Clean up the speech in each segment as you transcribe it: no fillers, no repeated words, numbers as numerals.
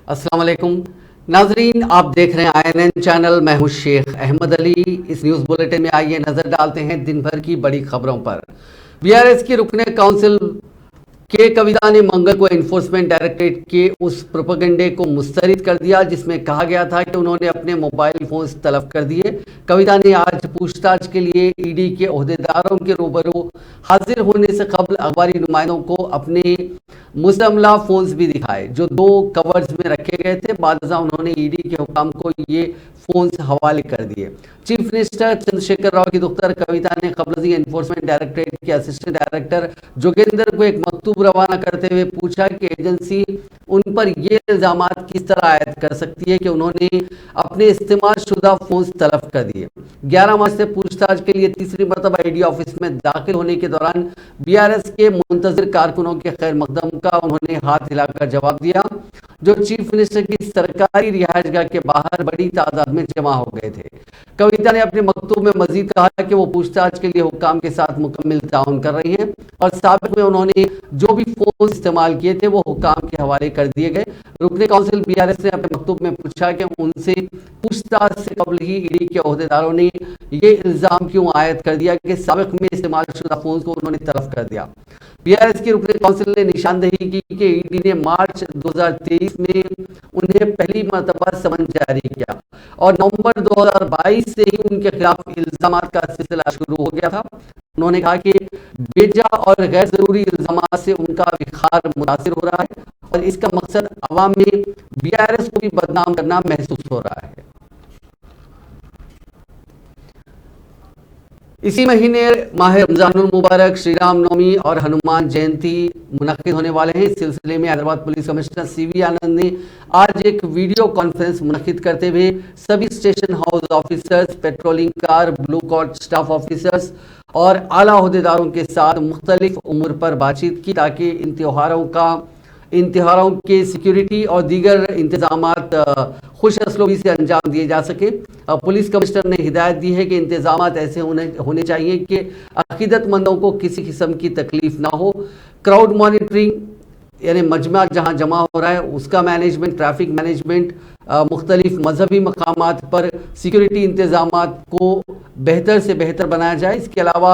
अस्सलाम वालेकुम नाजरीन, आप देख रहे हैं INN चैनल। मैं हूं शेख अहमद अली। इस न्यूज़ बुलेटिन में आइए नज़र डालते हैं दिन भर की बड़ी खबरों पर। BRS की रुकने काउंसिल के कविता ने मंगल को एनफोर्समेंट डायरेक्टरेट के उस प्रोपेगेंडे को मुस्तरद कर दिया जिसमें कहा गया था कि उन्होंने अपने मोबाइल फोन्स तलब कर दिए। कविता ने आज पूछताछ के लिए ED के ओहदेदारों के रूबरू हाजिर होने से कबल अखबारी नुमाइंदों को अपने मुस्तमला फोन्स भी दिखाए जो 2 कवर्स में रखे गए थे। बादशाह उन्होंने ED के हुकाम को ये फोन्स हवाले कर दिए। चीफ मिनिस्टर चंद्रशेखर राव की दुख्तर कविता ने कबल एनफोर्समेंट डायरेक्टरेट के असिस्टेंट डायरेक्टर जोगेंद्र को एक मकतूब रवाना करते हुए पूछा कि एजेंसी उन पर ये इल्जाम किस तरह आयद कर सकती है कि उन्होंने अपने इस्तेमाल शुदा फोन तलब कर दिए। 11 मार्च से पूछताछ के लिए तीसरी मरतबा ED ऑफिस में दाखिल होने के दौरान BRS के मुंतजिर कारकुनों के खैर मकदम का उन्होंने हाथ हिलाकर जवाब दिया जो चीफ मिनिस्टर की सरकारी रिहायशगाह के बाहर बड़ी तादाद में जमा हो गए थे। कविता ने अपने मकतूब में मजीद कहा कि वो पूछताछ के लिए हुक्काम के साथ मुकम्मल ताउन कर रही हैं और साबिक में उन्होंने जो भी फोन इस्तेमाल किए थे वो हुक्काम के हवाले कर दिए गए। रुकने काउंसिल BRS ने अपने मकतूब में पूछा कि उनसे पूछताछ से कबल ही ED के ओहदेदारों ने ये इल्ज़ाम क्यों आयद कर दिया कि साबिक में इस्तेमाल शुदा फोन को उन्होंने तलब कर दिया। BRS की रुकने काउंसिल ने निशानदेही की कि ED ने मार्च 2023 में उन्हें पहली मरतबा समन जारी किया और नवंबर 2022 से ही उनके खिलाफ इल्जाम का सिलसिला शुरू हो गया था। उन्होंने कहा कि बेजा और गैर जरूरी इल्जाम से उनका विखार मुतासिर हो रहा है और इसका मकसद अवाम में BRS को भी बदनाम करना महसूस हो रहा है। इसी महीने माह रमजानुल मुबारक, श्री राम नवमी और हनुमान जयंती मुनक्किद होने वाले हैं। इस सिलसिले में Hyderabad police commissioner CV Anand ने आज एक वीडियो कॉन्फ्रेंस मुनक्किद करते हुए सभी station house officers, patrolling car, blue colt staff officers और आला ओहदेदारों के साथ मुख्तलिफ उमूर पर बातचीत की ताकि इन त्योहारों के सिक्योरिटी और दीगर इंतजामात खुश असलूबी से अंजाम दिए जा सके। पुलिस कमिश्नर ने हिदायत दी है कि इंतजामात ऐसे होने चाहिए कि अकीदतमंदों को किसी किस्म की तकलीफ ना हो। क्राउड मॉनिटरिंग यानी मजमा जहाँ जमा हो रहा है उसका मैनेजमेंट, ट्रैफिक मैनेजमेंट, मुख्तलिफ मजहबी मकामात पर सिक्योरिटी इंतजामात को बेहतर से बेहतर बनाया जाए। इसके अलावा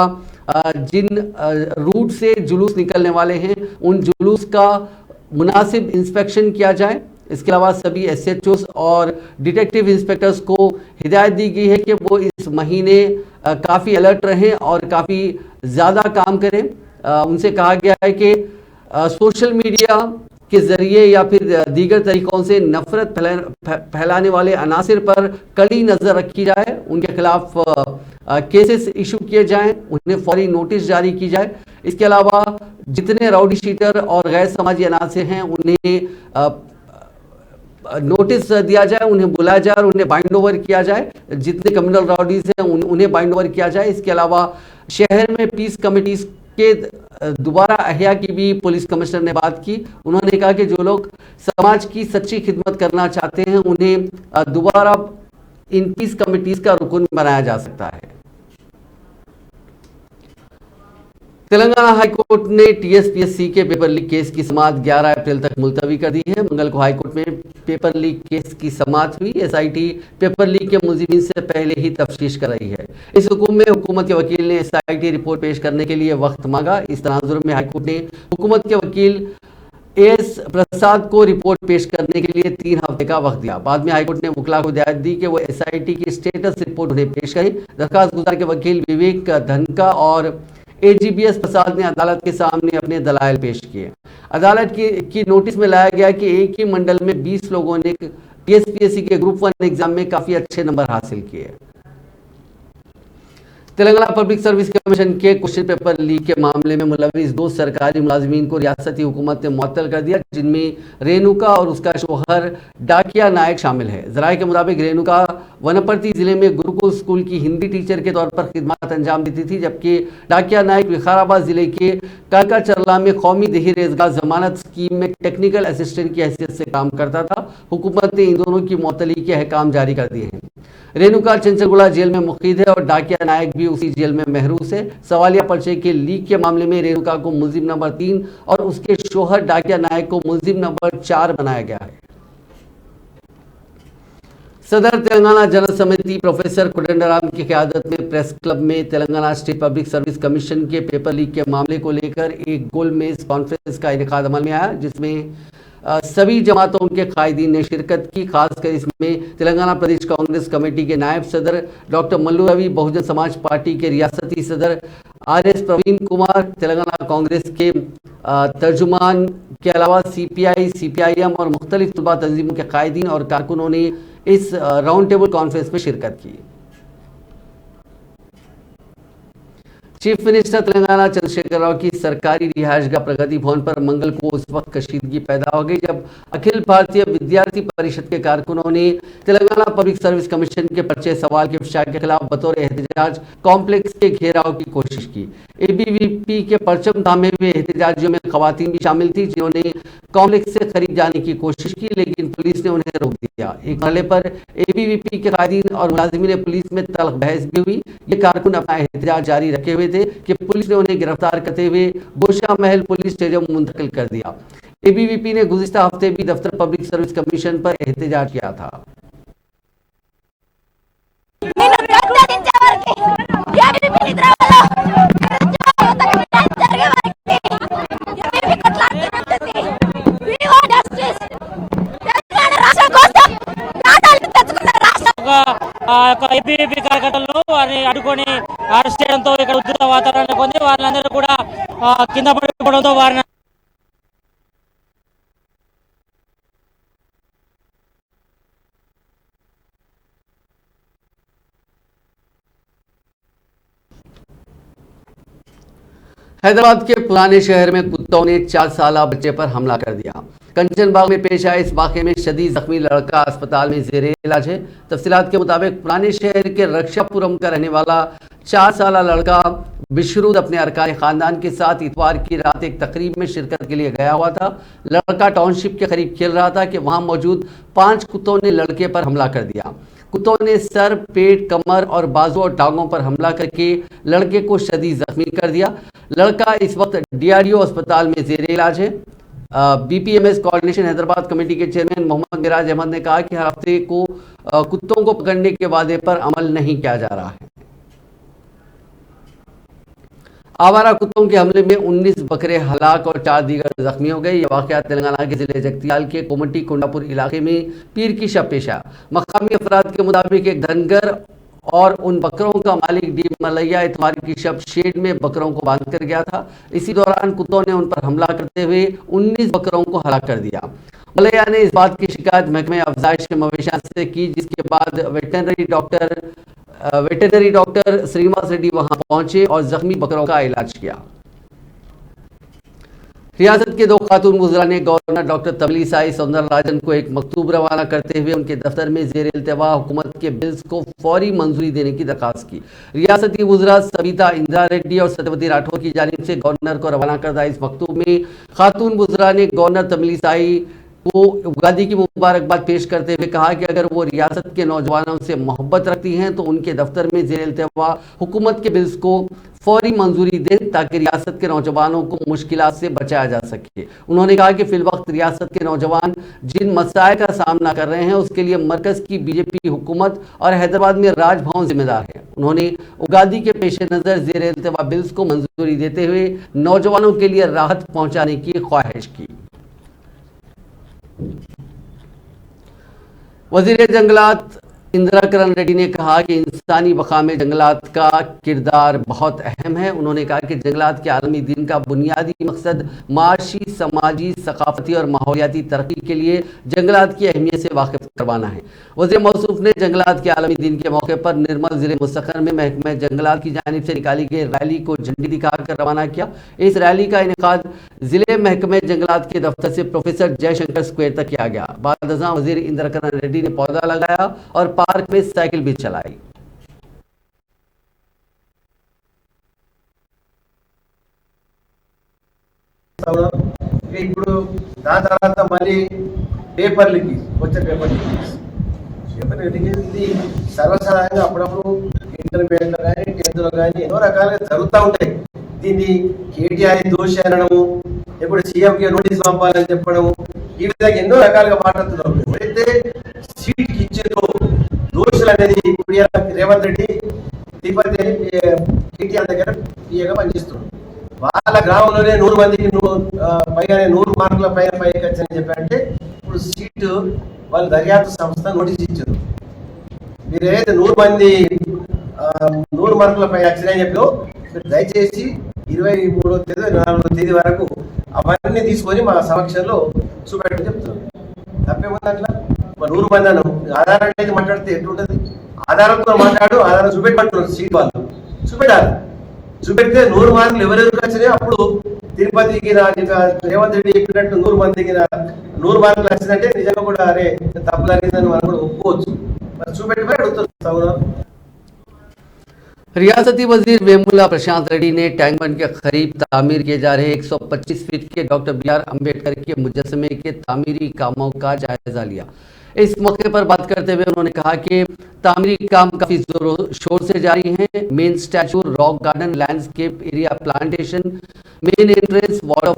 जिन रूट से जुलूस निकलने वाले हैं उन जुलूस का मुनासिब इंस्पेक्शन किया जाए। इसके अलावा सभी SHOs और डिटेक्टिव इंस्पेक्टर्स को हिदायत दी गई है कि वो इस महीने काफ़ी अलर्ट रहें और काफ़ी ज़्यादा काम करें। उनसे कहा गया है कि सोशल मीडिया के ज़रिए या फिर दीगर तरीक़ों से नफ़रत फैलाने वाले अनासिर पर कड़ी नज़र रखी जाए, उनके खिलाफ केसेस इशू किए जाएं, उन्हें फौरी नोटिस जारी की जाए। इसके अलावा जितने राउडी शीटर और गैर समाजी अनासिर हैं उन्हें नोटिस दिया जाए, उन्हें बुलाया जाए और उन्हें बाइंड ओवर किया जाए। जितने कम्युनल राउडीज हैं उन्हें बाइंड ओवर किया जाए। इसके अलावा शहर में पीस कमेटीज के दोबारा अहिया की भी पुलिस कमिश्नर ने बात की। उन्होंने कहा कि जो लोग समाज की सच्ची खिदमत करना चाहते हैं उन्हें दोबारा इन पीस कमेटीज का रुकन बनाया जा सकता है। तेलंगाना हाईकोर्ट ने TSPSC के पेपर लीक केस की समाअत 11 अप्रैल तक मुलतवी कर दी है। मंगल को हाईकोर्ट में पेपर लीक केस की समाअत हुई। SIT पेपर लीक के मुलजिमीन से पहले ही तफ्तीश कर रही है। इस हुक्म में हुकूमत के वकील ने SIT रिपोर्ट पेश करने के लिए वक्त मांगा। इस तनाजुर में हाईकोर्ट ने हुकूमत के वकील AS प्रसाद को रिपोर्ट पेश करने के लिए 3 हफ्ते का वक्त दिया। बाद में हाईकोर्ट ने वकील को हिदायत दी कि वो SIT की स्टेटस रिपोर्ट उन्हें पेश करें। दरखास्त गुजार के वकील विवेक धनका और AGBS प्रसाद ने अदालत के सामने अपने दलाइल पेश किए। अदालत की नोटिस में लाया गया कि एक ही मंडल में 20 लोगों ने TSPSC के ग्रुप 1 एग्जाम में काफ़ी अच्छे नंबर हासिल किए। तेलंगाना पब्लिक सर्विस कमीशन के क्वेश्चन पेपर लीक के मामले में मुलविस 2 सरकारी मुलाजमीन को रियासती हुकूमत ने मुअत्तल कर दिया, जिनमें रेणुका और उसका शोहर डाकिया नायक शामिल है। जराये के मुताबिक रेणुका वनपर्ती जिले में गुरुकुल स्कूल की हिंदी टीचर के तौर पर खिदमत अंजाम देती थी, जबकि डाकिया नायक विकाराबाद जिले के कालकाचरला में कौमी देही रोजगार जमानत स्कीम में टेक्निकल असिस्टेंट की हैसियत से काम करता था। हुकूमत ने इन दोनों की मुअत्तली के अहकाम जारी कर दिए हैं। रेणुका चंचलगुड़ा जेल में मुक़ीद है और डाकिया नायक भी उसी जेल में महरूस है। सवालिया पर्चे के लीक के मामले में रेणुका को मुलजिम नंबर 3 और उसके शोहर डाकिया नायक को मुलजिम नंबर 4 बनाया गया है। सदर तेलंगाना जनरल समिति प्रोफेसर कोदंडराम की क़यादत में प्रेस क्लब में Telangana state public service commission के पेपर लीक के मामले को लेकर एक गोलमेज कॉन्फ्रेंस का इनेकाद अमल में आया, जिसमें सभी जमातों के कायदीन ने शिरकत की। खासकर इसमें तेलंगाना प्रदेश कांग्रेस कमेटी के नायब सदर डॉक्टर मल्लू रवि, बहुजन समाज पार्टी के रियासती सदर RS प्रवीण कुमार, तेलंगाना कांग्रेस के तर्जुमान के अलावा CPI, CPIM और मुख्तलिफ तलबा तंजीमों के कायदीन और कारकुनों ने इस राउंड टेबल कॉन्फ्रेंस में शिरकत की। चीफ मिनिस्टर तेलंगाना चंद्रशेखर राव की सरकारी रिहायशगाह प्रगति भवन पर मंगल को उस वक्त कशीदगी पैदा हो गई जब अखिल भारतीय विद्यार्थी परिषद के कारकुनों ने तेलंगाना पब्लिक सर्विस कमीशन के पर्चे सवाल के विषय के खिलाफ बतौर एहतजाज कॉम्प्लेक्स के घेराव की कोशिश की। ABVP के परचम थामे हुए एहतजाजियों में खवातीन भी शामिल थी, जिन्होंने कॉम्प्लेक्स से करीब जाने की कोशिश की, लेकिन पुलिस ने उन्हें रोक दिया। एक मरहले पर ABVP के कायदीन और मुलाजिमीन ने पुलिस में तल्ख बहस भी हुई। ये कारकुन अपना एहतजाज जारी रखे हुए थे कि पुलिस ने उन्हें गिरफ्तार करते हुए गोशा महल पुलिस स्टेशन मुंतकिल कर दिया। ABVP ने गुज़िश्ता हफ्ते भी दफ्तर पब्लिक सर्विस कमीशन पर एहतजाज किया था। ABVP కార్యకర్తలను వారిని అడ్డుకొని అరెస్ట్ చేయడంతో ఇక్కడ ఉద్రిక్త వాతావరణం నెలకొంది। వాళ్ళందరూ కూడా కింద పడిపోవడంతో వారిని हैदराबाद के पुराने शहर में कुत्तों ने 4 साला बच्चे पर हमला कर दिया। कंचनबाग में पेश आए इस वाक़े में शदीद जख्मी लड़का अस्पताल में ज़ेरे इलाज है। तफसीलात के मुताबिक पुराने शहर के रक्षापुरम का रहने वाला 4 साला लड़का बिशरूद अपने अरकान ख़ानदान के साथ इतवार की रात एक तकरीब में शिरकत के लिए गया हुआ था। लड़का टाउनशिप के करीब खेल रहा था कि वहाँ मौजूद 5 कुत्तों ने लड़के पर हमला कर दिया। कुत्तों ने सर, पेट, कमर और बाजू और टांगों पर हमला करके लड़के को शदीद जख्मी कर दिया। लड़का इस वक्त DRDO अस्पताल में ज़ेरे इलाज है। BPMS कोऑर्डिनेशन हैदराबाद कमेटी के चेयरमैन मोहम्मद मिराज अहमद ने कहा कि हर हफ्ते को कुत्तों को पकड़ने के वादे पर अमल नहीं किया जा रहा है। आवारा कुत्तों के हमले में 19 बकरे हलाक और 4 दीगर जख्मी हो गए। ये वाक़या तेलंगाना के जिले जगतियाल के कोमटी कोंडापुर इलाके में पीर की शब पेश आया। मकामी अफराद के मुताबिक एक धनगर और उन बकरों का मालिक डी मलैया इतवार की शब शेड में बकरों को बांध कर गया था। इसी दौरान कुत्तों ने उन पर हमला करते हुए 19 बकरों को हलाक कर दिया। मलैया ने इस बात की शिकायत महकमे अफजाइश के मवेशियां से की, जिसके बाद वेटरनरी डॉक्टर श्रीनिवास रेड्डी वहां पहुंचे और जख्मी बकरों का इलाज किया। रियासत के 2 खातून वुज़रा ने गवर्नर डॉक्टर तमिलिसाई सौंदरराजन को एक मकतूब रवाना करते हुए उनके दफ्तर में ज़ेर इल्तिवा हुकूमत के बिल्स को फौरी मंजूरी देने की दरख्वास्त की। रियासती वुज़रा सविता इंदिरा रेड्डी और सत्यवती राठौर की जानिब से गवर्नर को रवाना करदा इस मकतूब में खातून वुज़रा ने गवर्नर तमिलिसाई को उगादी की मुबारकबाद पेश करते हुए कहा कि अगर वो रियासत के नौजवानों से मोहब्बत रखती हैं तो उनके दफ्तर में ज़ेर इल्तिवा हुकूमत के बिल्स को फौरी मंजूरी दें ताकि रियासत के नौजवानों को मुश्किलात से बचाया जा सके। उन्होंने कहा कि फिलवक्त रियासत के नौजवान जिन मसाइल का सामना कर रहे हैं उसके लिए मरकज़ की BJP हुकूमत और हैदराबाद में राजभवन जिम्मेदार है। उन्होंने उगादी के पेश नज़र ज़ेर इल्तिवा बिल्स को मंजूरी देते हुए नौजवानों के लिए राहत पहुँचाने की ख्वाहिश की। वज़ीर जंगलात इंदिरा किरण रेड्डी ने कहा कि इंसानी बका में जंगलात का किरदार बहुत अहम है। उन्होंने कहा कि जंगलात के आलमी दिन का बुनियादी मकसद माशी, समाजी, सकाफती और माहौलियाती तरक्की के लिए जंगलात की अहमियत से वाकिफ करवाना है। वज़ीर मौसूफ ने जंगलात के आलमी दिन के मौके पर निर्मल ज़िले मुस्तक़र में महकमा जंगलात की जानिब से निकाली गई रैली को झंडी दिखाकर रवाना किया। इस रैली का इनेकाद ज़िले महकमे जंगलात के दफ्तर से प्रोफेसर जयशंकर स्क्वायर तक किया गया। बाद अज़ां वज़ीर इंदिरा किरण रेड्डी ने पौधा लगाया और पार्क में साइकिल भी चलाई। ఇప్పుడు దాని తర్వాత మళ్ళీ పేపర్ లీకేజ్ వచ్చే పేపర్ లీకేజ్ ఇది సర్వసాధారణంగా అప్పుడప్పుడు ఇంటర్మీడియట్లో కానీ 10th లో కానీ ఎన్నో రకాలుగా జరుగుతూ ఉంటాయి. దీన్ని కేటీఆర్ దోషి అనడము, ఇప్పుడు సీఎంకి నోటీస్ పంపాలని చెప్పడము, ఈ విధంగా ఎన్నో రకాలుగా మాట్లాడుతున్నారు. ఎప్పుడైతే సీట్కి ఇచ్చిందో హాస్టల్ అనేది ఇప్పుడు రేవంత్ రెడ్డి తిరుపతి అని కేటీఆర్ దగ్గర పిఏగా పనిచేస్తున్నాడు. వాళ్ళ గ్రామంలోనే 100 మందికి పైగానే 100 మార్కుల పైన పైకి వచ్చని చెప్పారంటే ఇప్పుడు సీటు వాళ్ళు దర్యాప్తు సంస్థ నోటీస్ ఇచ్చారు. మీరు ఏదైతే 100 మంది 100 మార్కుల పై వచ్చినాయని చెప్పి దయచేసి 23వ తేదీ 24వ తేదీ వరకు అవన్నీ తీసుకొని మా సమక్షంలో చూపెట్టని చెప్తున్నారు. తప్పేముంది అట్లా? 100 మంది అన్నాం, ఆధారం అనేది మాట్లాడితే ఎట్లుంటుంది? ఆధారంతో మాట్లాడు, ఆధారం చూపెట్టమంటున్నారు. సీట్ వాళ్ళు చూపెట్టాలి. చూపెడితే 100 మార్కులు ఎవరెవరికి వచ్చినాయో అప్పుడు తిరుపతికి రేవంత్ రెడ్డి చెప్పినట్టు 100 మందికి 100 మార్కులు వచ్చిందంటే నిజంగా కూడా అరే తప్పు జరిగిందని మనం కూడా ఒప్పుకోవచ్చు. మరి చూపెట్టి మరి అడుగుతున్నారు. रियासती वजीर वेमुला प्रशांत रेड्डी ने टैंक बंड के करीब तामीर किए जा रहे 125 फीट के डॉक्टर BR अम्बेडकर के मुजस्समे के तामीरी कामों का जायजा लिया। इस मौके पर बात करते हुए उन्होंने कहा कि तामीरी काम काफी जोर शोर से जारी हैं। Main statue, rock garden, landscape area, plantation, main entrance, water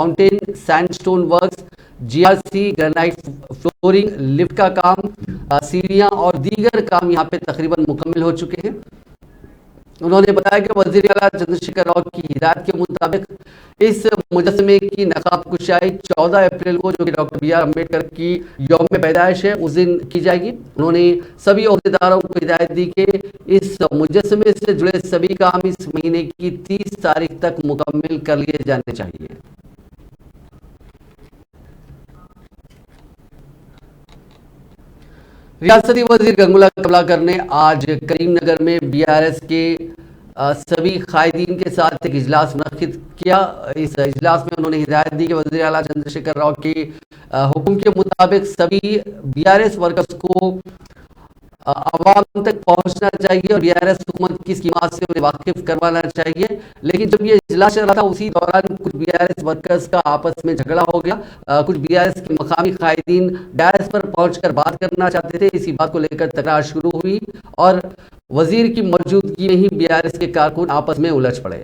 fountain, sandstone works, GRC, granite flooring, lift का काम, सीढ़ियां और दीगर काम यहां पे तकरीबन मुकम्मल हो चुके हैं। उन्होंने बताया कि वज़ीर आला चंद्रशेखर राव की हिदायत के मुताबिक इस मुजस्समे की नकाब कुशाई 14 अप्रैल को, जो कि डॉक्टर BR अम्बेडकर की यौम पैदाइश है, उस दिन की जाएगी। उन्होंने सभी अहदेदारों को हिदायत दी कि इस मुजस्समे से जुड़े सभी काम इस महीने की 30 तारीख तक मुकम्मल कर लिए जाने चाहिए। रियासती वजीर गंगुला कमलाकर ने आज करीमनगर में BRS के सभी कायदीन के साथ एक इजलास मुनक्किद किया। इस इजलास में उन्होंने हिदायत दी कि वज़ीर आला चंद्रशेखर राव के हुक्म के मुताबिक सभी BRS वर्कर्स को आवाम तक पहुंचना चाहिए और BRS हुकूमत की स्कीमात से उन्हें वाकिफ करवाना चाहिए। लेकिन जब ये इजलास चल रहा था उसी दौरान कुछ BRS वर्कर्स का आपस में झगड़ा हो गया। कुछ BRS के मकामी कायदीन डायस पर पहुंचकर बात करना चाहते थे। इसी बात को लेकर तकरार शुरू हुई और वजीर की मौजूदगी में ही BRS के कारकुन आपस में उलझ पड़े।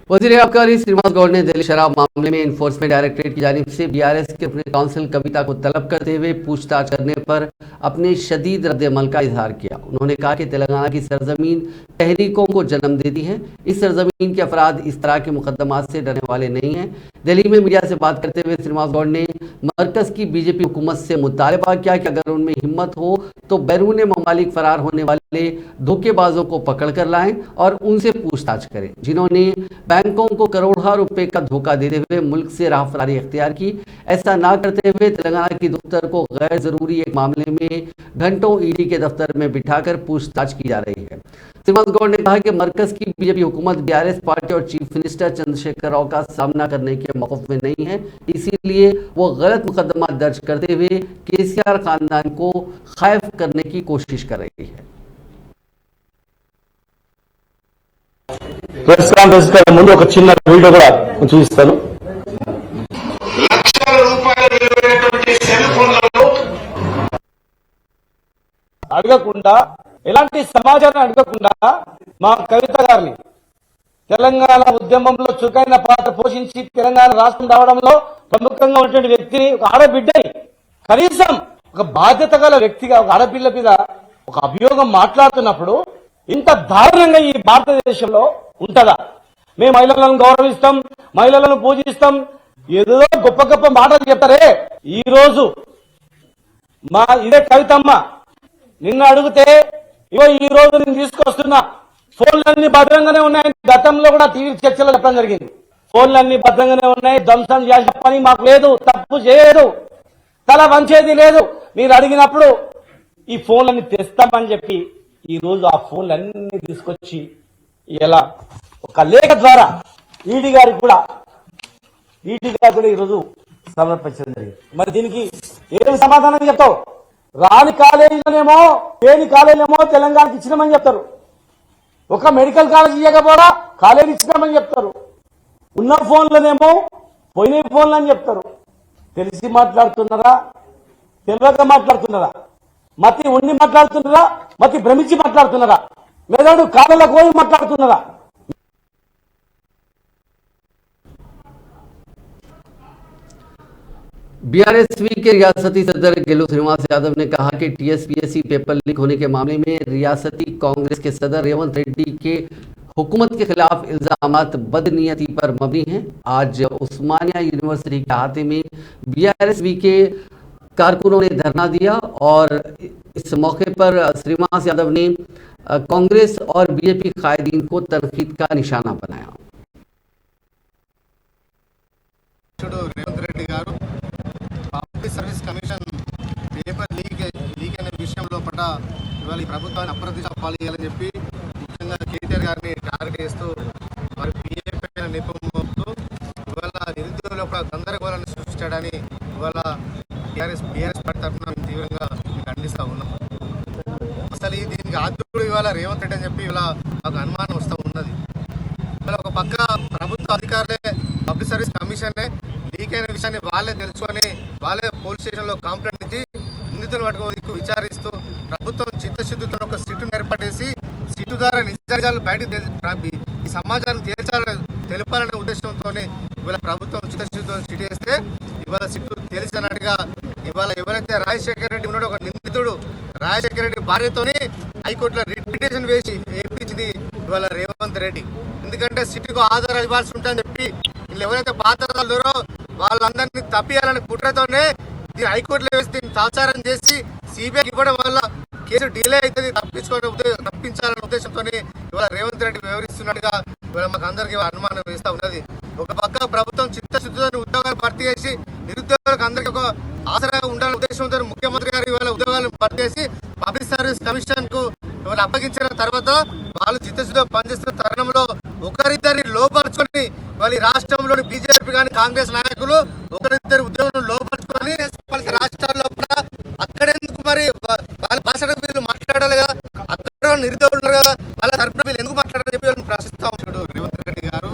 वज़ीर आबकारी श्रीनिवास गौड़ ने दिल्ली शराब मामले में इन्फोर्समेंट डायरेक्टरेट की जानिब से BRS के अपने काउंसिल कविता को तलब करते हुए पूछताछ करने पर अपने शदीद रद्द-ए-अमल का इजहार किया। उन्होंने कहा कि तेलंगाना की सरजमीन तहरीकों को जन्म देती है। इस सरजमीन के अफराद इस तरह के मुकदमात से डरने वाले नहीं हैं। दिल्ली में मीडिया से बात करते हुए श्रीनिवास गौड़ ने मरकज की बीजेपी हुकूमत से मुतालबा किया कि अगर उनमें हिम्मत हो तो बैरून ममालिक फरार होने वाले धोखेबाजों को पकड़ कर लाएं और उनसे पूछताछ करें, जिन्होंने बैंकों को करोड़ों रुपए का धोखा देते हुए मुल्क से राह फरारी इख्तियार की। ऐसा ना करते हुए तेलंगाना की दफ्तर को गैर जरूरी एक मामले में घंटों ईडी के दफ्तर में बिठाकर पूछताछ की जा रही है। श्रीनिवास गौड़ ने कहा कि मरकज की बीजेपी हुकूमत बीआरएस पार्टी और चीफ मिनिस्टर चंद्रशेखर राव का सामना करने के मौक़िफ़ में नहीं है, इसीलिए वो गलत मुकदमा दर्ज करते हुए केसीआर खानदान को खैफ करने की कोशिश कर रही है। ప్రెస్ కాన్ఫరెన్స్ కన్నా ముందు ఒక చిన్న వీడియో కూడా చూపిస్తాను. లక్షల రూపాయల విలువైనటువంటి సెల్ ఫోన్లలో అడగకుండా ఎలాంటి సమాచారం అడగకుండా మా కవిత గారిని తెలంగాణ ఉద్యమంలో చురుకైన పాత్ర పోషించి తెలంగాణ రాష్ట్రం రావడంలో ప్రముఖంగా ఉన్నటువంటి వ్యక్తిని, ఒక ఆడబిడ్డని, కనీసం ఒక బాధ్యత గల వ్యక్తిగా ఒక ఆడపిల్ల మీద ఒక అభియోగం మాట్లాడుతున్నప్పుడు ఇంత దారుణంగా ఈ భారతదేశంలో ఉంటదా? మేము మహిళలను గౌరవిస్తాం, మహిళలను పూజిస్తాం, ఏదో గొప్ప గొప్ప మాటలు చెప్తారే. ఈ రోజు మా ఇదే కవితమ్మ నిన్న అడిగితే ఇగో ఈ రోజు నేను తీసుకొస్తున్నా, ఫోన్లన్నీ భద్రంగానే ఉన్నాయి. గతంలో కూడా టీవీ చర్చలో చెప్పడం జరిగింది, ఫోన్లన్నీ భద్రంగానే ఉన్నాయి, ధ్వంసం చేసిన పని మాకు లేదు, తప్పు చేయలేదు, తల వంచేది లేదు. మీరు అడిగినప్పుడు ఈ ఫోన్లన్నీ తెస్తామని చెప్పి ఈ రోజు ఆ ఫోన్లన్నీ తీసుకొచ్చి ఇలా ఒక లేఖ ద్వారా ఈడీ గారికి కూడా ఈరోజు సమర్పించడం జరిగింది. మరి దీనికి ఏం సమాధానం చెప్తావు? రాని కాలేజీలోనేమో లేని కాలేజీలేమో తెలంగాణకి ఇచ్చినామని చెప్తారు, ఒక మెడికల్ కాలేజ్ ఇవ్వకపోరా కాలేజీ ఇచ్చినామని చెప్తారు, ఉన్న ఫోన్లనేమో పోయిన ఫోన్లు అని చెప్తారు. తెలిసి మాట్లాడుతున్నారా, తెలియక మాట్లాడుతున్నారా, మతి ఉండి మాట్లాడుతున్నారా, మతి భ్రమించి మాట్లాడుతున్నారా, మెదడు కాళ్ళకు పోయి మాట్లాడుతున్నారా? बीआरएसवी के रियासती सदर गेलू श्रीनिवास यादव ने कहा कि टीएसपीएससी पेपर लीक होने के मामले में रियासती कांग्रेस के सदर रेवंत रेड्डी के हुकूमत के खिलाफ इल्जामात बदनीयती पर मबनी हैं। आज उस्मानिया यूनिवर्सिटी के अहाते में बीआरएसवी के कारकुनों ने धरना दिया और इस मौके पर श्रीनिवास यादव ने कांग्रेस और बीजेपी कायदीन को तनकीद का निशाना बनाया। Revanth Reddy garu public service commission paper leak అయిన విషయంలో పట్ల ఇవాళ ఈ ప్రభుత్వాన్ని అప్రతిష్ట పాలియాలని చెప్పి ముఖ్యంగా కేటీఆర్ గారిని టార్గెట్ చేస్తూ మరి పిఏ పైన నిపుణులతో ఇవాళ నిరుద్యోగుల గందరగోళాన్ని సృష్టించడాన్ని ఇవాళ బీఆర్ఎస్ పార్టీ తరఫున మేము తీవ్రంగా ఖండిస్తూ ఉన్నాం. అసలు దీనికి ఆద్యుడు ఇవాళ రేవంత్ రెడ్డి అని చెప్పి ఇవాళ మాకు అనుమానం వస్తూ ఉన్నది. ఇవాళ ఒక పక్క ప్రభుత్వ అధికారులే పబ్లిక్ సర్వీస్ కమిషన్నే లీక్ అయిన విషయాన్ని వాళ్ళే తెలుసుకొని వాళ్ళే పోలీస్ స్టేషన్లో కంప్లైంట్ ఇచ్చి నిందితులు పట్టుకోవడానికి విచారిస్తూ ప్రభుత్వం చిత్తశుద్ధితో ఒక సిట్టును ఏర్పాటేసి సిట్టు ద్వారా నిజాలు బయటకు ఈ సమాచారం తెలపాలనే ఉద్దేశంతో ఇవాళ ప్రభుత్వం చిత్తశుద్ధితో సిట్టు వేస్తే ఇవాళ సిట్టు తెలిసినట్టుగా ఇవాళ ఎవరైతే రాజశేఖర రెడ్డి ఉన్నాడో ఒక నిందితుడు రాజశేఖర రెడ్డి భార్యతోని హైకోర్టులో పిటిషన్ వేసి వేయించింది ఇవాళ రేవంత్ రెడ్డి. ఎందుకంటే సిట్టుకు ఆధారాలు ఇవ్వాల్సి ఉంటాయని చెప్పి వీళ్ళు ఎవరైతే పాత్రదారులో వాళ్ళందరినీ తప్పియాలని కుట్రతోనే హైకోర్టులో వేసి దీన్ని తాచారం చేసి సిబిఐకి ఇవ్వడం వల్ల కేసు డిలే అవుతుంది, తప్పించాలనే ఉద్దేశంతో ఇవాళ రేవంత్ రెడ్డి వివరిస్తున్నట్టుగా ఇవాళ మాకు అందరికీ అనుమానం వేస్తూ ఉన్నది. ఒక పక్క ప్రభుత్వం చిత్తశుద్ధితో ఉద్యోగాలు భర్తీ చేసి నిరుద్యోగులకు అందరికీ ఒక ఆసరాగా ఉండాలనే ఉద్దేశంతో ముఖ్యమంత్రి గారు ఇవాళ ఉద్యోగాలను భర్తీ చేసి పబ్లిక్ సర్వీస్ కమిషన్ కు ఇవాళ అప్పగించిన తర్వాత వాళ్ళు చిత్తశుద్ధితో పనిచేస్తున్న తరుణంలో ఒకరిద్దరిని లోపరుచుకొని వాళ్ళ రాష్ట్రంలోని బీజేపీ కానీ కాంగ్రెస్ నాయకులు ఒకరిద్దరు ఉద్యోగులను లోపరుచుకొని రాష్ట్రాల్లో అక్కడెందుకు మరి వాళ్ళ భాషలో వీళ్ళు మాట్లాడాలి కదా, అక్కడ నిరుద్యోగులు ఉన్నారు కదా, వాళ్ళ తరపున వీళ్ళు ఎందుకు మాట్లాడాలని చెప్పి ప్రశ్నిస్తా ఉంటాడు రేవంత్ రెడ్డి గారు.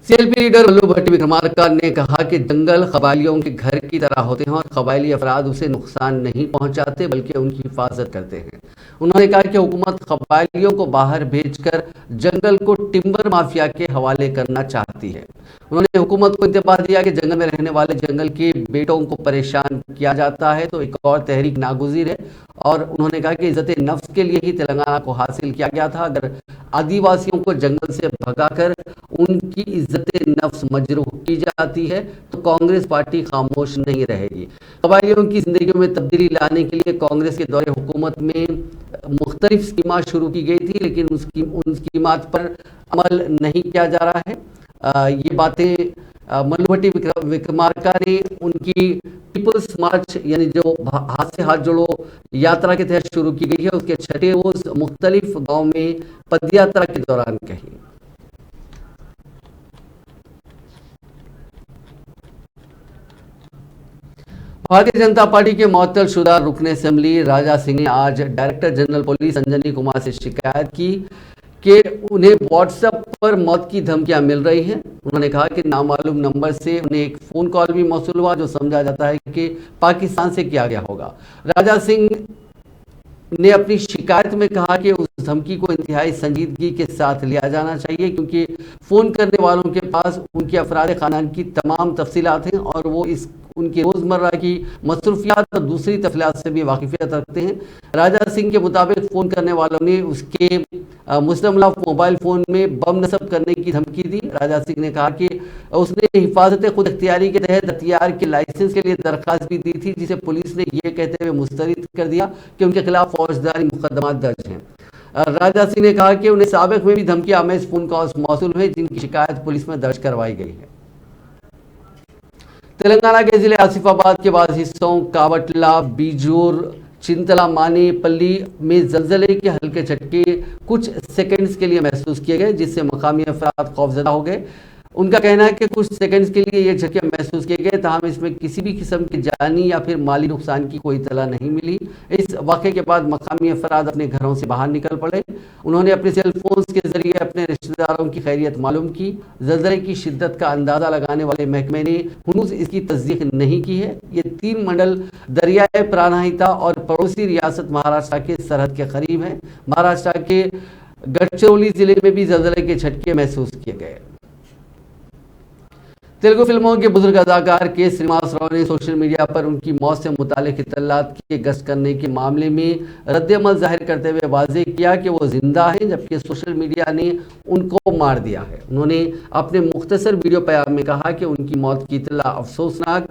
सीएलपी लीडर मल्लू भट्ट विक्रमार्का ने कहा कि जंगल कबायलियों के घर की तरह होते हैं और कबायली अफराद उसे नुकसान नहीं पहुंचाते बल्कि उनकी हिफाजत करते हैं। उन्होंने कहा कि हुकूमत कबायलियों को बाहर भेजकर जंगल को टिम्बर माफिया के हवाले करना चाहती है। उन्होंने हुकूमत को इंतबाह दिया कि जंगल में रहने वाले जंगल के बेटों को परेशान किया जाता है तो एक और तहरीक नागुज़ीर है। और उन्होंने कहा कि इज्जत नफ्स के लिए ही तेलंगाना को हासिल किया गया था। अगर आदिवासियों को जंगल से भगाकर उनकी इज्जत नफ्स मजरूह की जाती है तो कांग्रेस पार्टी खामोश नहीं रहेगी। कबायलियों की जिंदगी में तब्दीली लाने के लिए कांग्रेस के दौरे हुकूमत में मुख्तलिफ स्कीमात शुरू की गई थी, लेकिन उन स्कीमात पर अमल नहीं किया जा रहा है। ये बातें मल्लू भट्ट विक्रमार्का ने उनकी पीपल्स मार्च यानी जो हाथ से हाथ जोड़ो यात्रा के तहत शुरू की गई है उसके छठे रोज मुख्तलिफ गांव में पदयात्रा के दौरान कही। भारतीय जनता पार्टी के मुअत्तल शुदा रुकन असेंबली राजा सिंह ने आज director general police Anjani Kumar से शिकायत की कि उन्हें व्हाट्सएप पर मौत की धमकियां मिल रही हैं। उन्होंने कहा कि नामालूम नंबर से उन्हें एक फ़ोन कॉल भी मौसूल हुआ जो समझा जाता है कि पाकिस्तान से किया गया होगा। राजा सिंह ने अपनी शिकायत में कहा कि उस धमकी को इंतहाई संजीदगी के साथ लिया जाना चाहिए क्योंकि फ़ोन करने वालों के पास उनके अफराद खानदान की तमाम तफसीलात हैं और वो उनकी रोज़मर्रा की मसरूफियात और दूसरी तफसीलात से भी वाकिफियत रखते हैं। राजा सिंह के मुताबिक फ़ोन करने वालों ने उसके मुस्तमला मोबाइल फ़ोन में बम नस्ब करने की धमकी दी। राजा सिंह ने कहा कि उसने हिफाजत खुद इख्तियारी के तहत हथियार के लाइसेंस के लिए दरख्वास्त भी दी थी जिसे पुलिस ने यह कहते हुए मुस्तरद कर दिया कि उनके खिलाफ फौजदारी मुकदमा दर्ज हैं। राजा सिंह ने कहा कि उन्हें साबिक में भी धमकियां में फ़ोन कॉल्स मौसूल हुए जिनकी शिकायत पुलिस में दर्ज करवाई गई है। तेलंगाना के जिले आसिफाबाद के बाद हिस्सों कावटला, बीजूर, चिंतला, मानेपल्ली में जलजले के हल्के झटके कुछ सेकंड्स के लिए महसूस किए गए जिससे मकामी अफराद खौफजदा हो गए। उनका कहना है कि कुछ सेकंड्स के लिए ये झटके महसूस किए गए ताहम इसमें किसी भी किस्म के जानी या फिर माली नुकसान की कोई इतला नहीं मिली। इस वाक़े के बाद मकामी अफराद अपने घरों से बाहर निकल पड़े। उन्होंने अपने सेल फोन्स के जरिए अपने रिश्तेदारों की खैरियत मालूम की। जलजले की शिद्दत का अंदाज़ा लगाने वाले महकमे ने हुनूस इसकी तस्दीक नहीं की है। ये 3 मंडल दरियाए प्राणहिता और पड़ोसी रियासत महाराष्ट्र के सरहद के करीब है। महाराष्ट्र के गढ़चिरौली जिले में भी जलजले के झटके महसूस किए गए। तेलुगु फिल्मों के बुजुर्ग अदाकार के श्रीनिवास राव ने सोशल मीडिया पर उनकी मौत से मुतालिक इत्तलात के गश्त करने के मामले में रद्द-ए-अमल जाहिर करते हुए वाज़ेह किया कि वो जिंदा हैं जबकि सोशल मीडिया ने उनको मार दिया है। उन्होंने अपने मुख्तसर वीडियो पैगाम में कहा कि उनकी मौत की इत्तला अफसोसनाक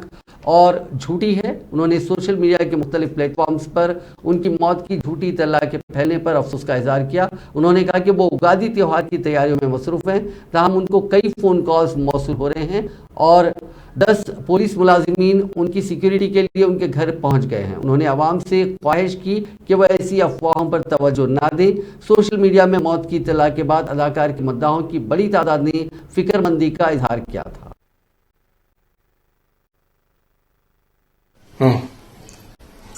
और झूठी है। उन्होंने सोशल मीडिया के मुख्तलिफ प्लेटफॉर्म्स पर उनकी मौत की झूठी इत्तला के फैलने पर अफसोस का इजहार किया। उन्होंने कहा कि वो उगादी त्यौहार की तैयारियों में मसरूफ़ हैं ताहम उनको कई फ़ोन कॉल्स मौसूल हो रहे हैं और 10 पुलिस मुलाजिमीन उनकी सिक्योरिटी के लिए उनके घर पहुंच गए हैं। उन्होंने आवाम से ख्वाहिश की कि वह ऐसी अफवाहों पर तवज्जो ना दें। सोशल मीडिया में मौत की इत्तला के बाद अदाकार के मुद्दाओं की बड़ी तादाद ने फिक्रमंदी का इजहार किया था।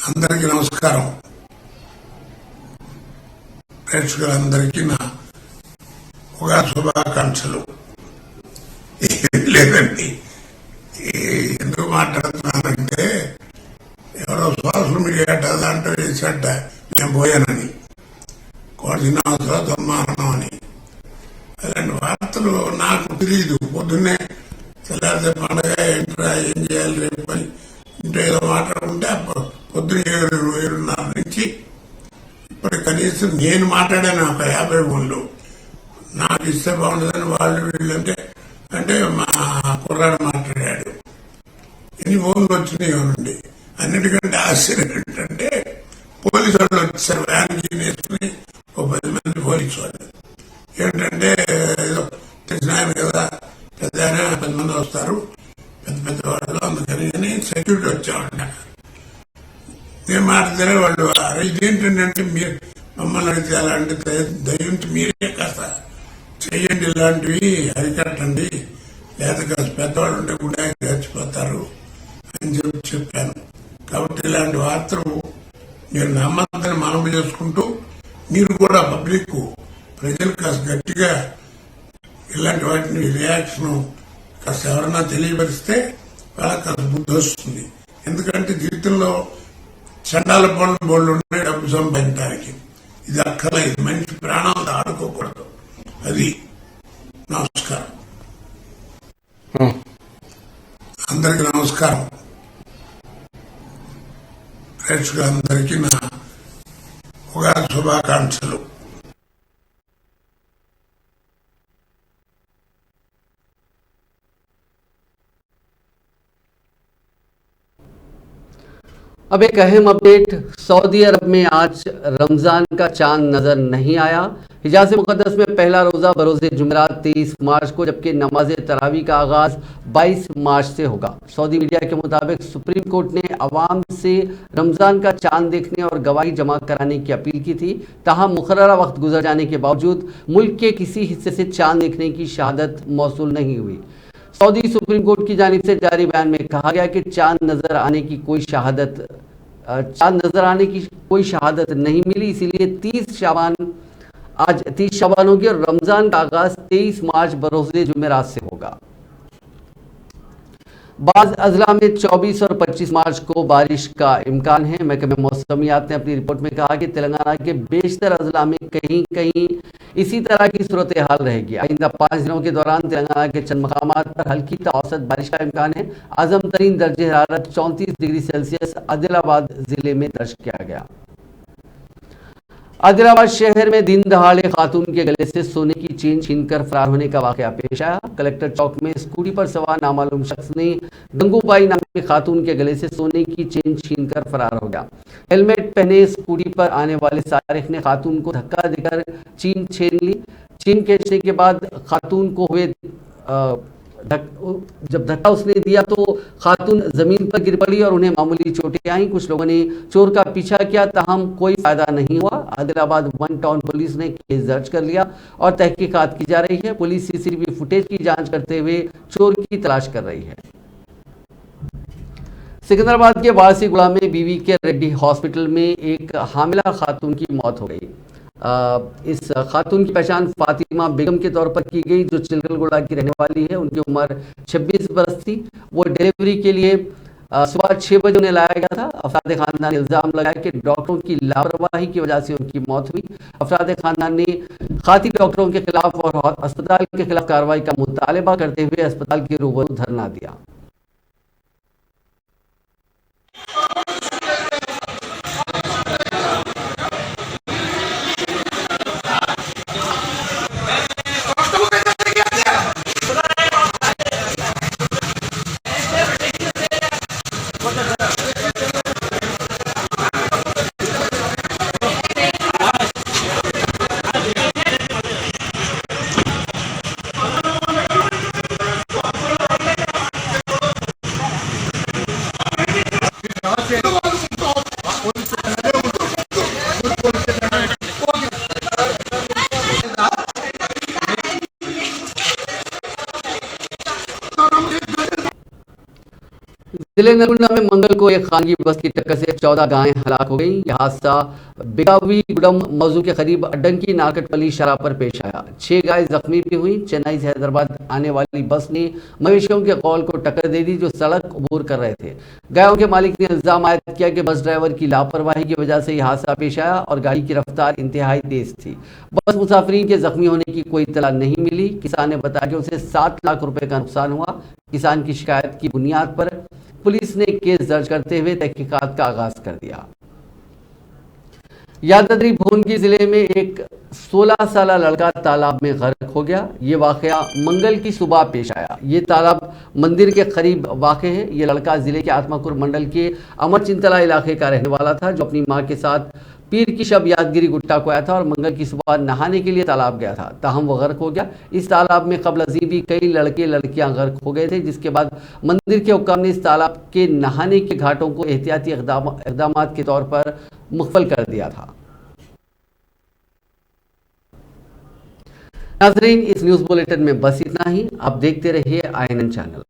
అందరికీ నమస్కారం. ప్రేక్షకులందరికీ నా ఉగాది శుభాకాంక్షలు. లేదండి, ఎందుకు మాట్లాడుతున్నానంటే ఎవరో సోషల్ మీడియా దాంట్లో వేసట నేను పోయానని కోటి శ్రీనివాసరావు దుర్మారణం అని అలాంటి వార్తలు నాకు తెలియదు. పొద్దున్నే తెల్లారితే పండగ ఏంట్రా ఏం చేయాలి రేపు అని ఇంట్లో ఏదో మాట్లాడుకుంటే పొద్దున్న 7:30 నుంచి ఇప్పుడు కనీసం నేను మాట్లాడాను ఒక 50 ఫోన్లు. నాకు ఇస్తే బాగుంటుందని వాళ్ళు వీళ్ళంటే అంటే మా కుర్రాడు మాట్లాడాడు. ఎన్ని ఫోన్లు వచ్చినాయి నుండి. అన్నిటికంటే ఆశ్చర్యం ఏంటంటే పోలీసు వాళ్ళు వచ్చారు. వ్యాన్కి వేసుకుని ఒక 10 మంది పోలీసు వాళ్ళు. ఏంటంటే ఏదో తెలిసిన ఆయన కదా, పెద్ద ఆయన 10 మంది వస్తారు, పెద్ద పెద్ద వాళ్ళు, అందుకని సెక్యూరిటీ వచ్చామంట. నేను మాట్లాడితే వాళ్ళు ఇదేంటంటే మీరు మమ్మల్ని అడిగితే అలాంటి దయ్యంతో మీరే కాస్త చెయ్యండి, ఇలాంటివి అరికట్టండి, లేదా కాస్త పెద్దవాళ్ళు ఉంటే కూడా చచ్చిపోతారు అని చెప్పాను. కాబట్టి ఇలాంటి వార్తలు మీరు నమ్మద్దని మనవి చేసుకుంటూ మీరు కూడా పబ్లిక్ ప్రజలు కాస్త గట్టిగా ఇలాంటి వాటిని రియాక్షన్ కాస్త ఎవరన్నా తెలియపరిస్తే వాళ్ళకి కాస్త బుద్ధి వస్తుంది. ఎందుకంటే జీవితంలో చండాల పనులు బోళ్ళు ఉన్నాయి డబ్బు సంపాదించడానికి. ఇది అక్కర్లేదు, మనిషి ప్రాణాలతో ఆడుకోకూడదు. అది నమస్కారం. అందరికీ నమస్కారం. ప్రేక్షకులందరికీ నా ఉగాది శుభాకాంక్షలు. अब एक अहम अपडेट, सऊदी अरब में आज रमज़ान का चांद नज़र नहीं आया। हिजाज़ मुक़द्दस में पहला रोज़ा बरोज़ जुमेरात 23 मार्च को, जबकि नमाज तरावी का आगाज़ 22 मार्च से होगा। सऊदी मीडिया के मुताबिक सुप्रीम कोर्ट ने अवाम से रमज़ान का चांद देखने और गवाही जमा कराने की अपील की थी। ताहम मुकर्ररा वक्त गुजर जाने के बावजूद मुल्क के किसी हिस्से से चांद देखने की शहादत मौसूल नहीं हुई। सऊदी सुप्रीम कोर्ट की जानिब से जारी बयान में कहा गया कि चांद नजर आने की कोई शहादत नहीं मिली, इसीलिए 30 शाबान होगी और रमजान का आगाज 23 मार्च बरोज़े जुमेरात से होगा। बाज़ अजला में 24 और 25 मार्च को बारिश का इम्कान है। महकमे मौसमियात ने अपनी रिपोर्ट में कहा कि तेलंगाना के बेशतर अजला में कहीं कहीं इसी तरह की सूरत हाल रहेगी। आइंदा 5 दिनों के दौरान तेलंगाना के चंद मकामात पर हल्की ता औसत बारिश का इम्कान है। आजम तरीन दर्जे हरारत 34 डिग्री सेल्सियस आदिलाबाद जिले में दर्ज किया गया। आदिलाबाद शहर में दिन दहाड़े खातून के गले से सोने की चेन छीनकर फरार होने का वाकया पेश आया। कलेक्टर चौक में स्कूटी पर सवार नामालूम शख्स ने गंगूबाई नामी खातून के गले से सोने की चेन छीनकर फरार हो गया। हेलमेट पहने स्कूटी पर आने वाले सारिक ने खातून को धक्का देकर चेन छीन ली। चेन खींचने के बाद खातून को हुए जब धक्का उसने दिया तो खातून जमीन पर गिर पड़ी और उन्हें मामूली चोटें आई। कुछ लोगों ने चोर का पीछा किया, ताहम कोई फायदा नहीं हुआ। आदिलाबाद 1 टाउन पुलिस ने केस दर्ज कर लिया और तहकीकात की जा रही है। पुलिस सीसीटीवी फुटेज की जांच करते हुए चोर की तलाश कर रही है। सिकंदराबाद के वासीगुड़ा में बीवी के रेड्डी हॉस्पिटल में एक हामिला खातून की मौत हो गई। इस खातून की पहचान फातिमा बेगम के तौर पर की गई, जो चिलगलगुड़ा की रहने वाली है। उनकी उम्र 26 बरस थी। वो डिलीवरी के लिए सुबह 6 बजे उन्हें लाया गया था। अफराद खानदान ने इल्जाम लगाया कि डॉक्टरों की लापरवाही की वजह से उनकी मौत हुई। अफराद खानदान ने खाती डॉक्टरों के खिलाफ और अस्पताल के खिलाफ कार्रवाई का मुतालबा करते हुए अस्पताल के रूबरू धरना दिया। जिले नरगुंडा में मंगल को एक खानगी बस की टक्कर से 14 गायें हलाक हो गई। यह हादसा बिगावीगुडम मौजू के करीब अड्डंकी नारकटपल्ली शराब पर पेश आया। 6 गायें जख्मी भी हुई। चेन्नई से हैदराबाद आने वाली बस ने मवेशियों के कौल को टक्कर दे दी, जो सड़क अबूर कर रहे थे। गायों के मालिक ने इल्जाम आयद किया कि बस ड्राइवर की लापरवाही की वजह से यह हादसा पेश आया और गाड़ी की रफ्तार इंतहाई तेज थी। बस मुसाफिरीन के जख्मी होने की कोई इत्तला नहीं मिली। किसान ने बताया कि उसे 7 लाख रुपए का नुकसान हुआ। किसान की शिकायत की बुनियाद पर पुलिस ने केस दर्ज करते हुए तहकीकात का आगाज कर दिया। यादाद्री भुवनगिर जिले में एक 16 साल लड़का तालाब में गर्क हो गया। ये वाकया मंगल की सुबह पेश आया। ये तालाब मंदिर के करीब वाक़ है। ये लड़का जिले के आत्माकुर मंडल के अमरचिंतला इलाके का रहने वाला था, जो अपनी मां के साथ पीर की शब यादगिरी गुट्टा को आया था और मंगल की सुबह नहाने के लिए तालाब गया था। ताहम वो गर्क हो गया। इस तालाब में कबल अज़ीं भी कई लड़के लड़कियां गर्क हो गए थे, जिसके बाद मंदिर के हुक्काम ने इस तालाब के नहाने के घाटों को एहतियाती इक़दामात के तौर पर मुक़फ़ल कर दिया था। नाज़रीन, इस न्यूज़ बुलेटिन में बस इतना ही। आप देखते रहिए INN चैनल।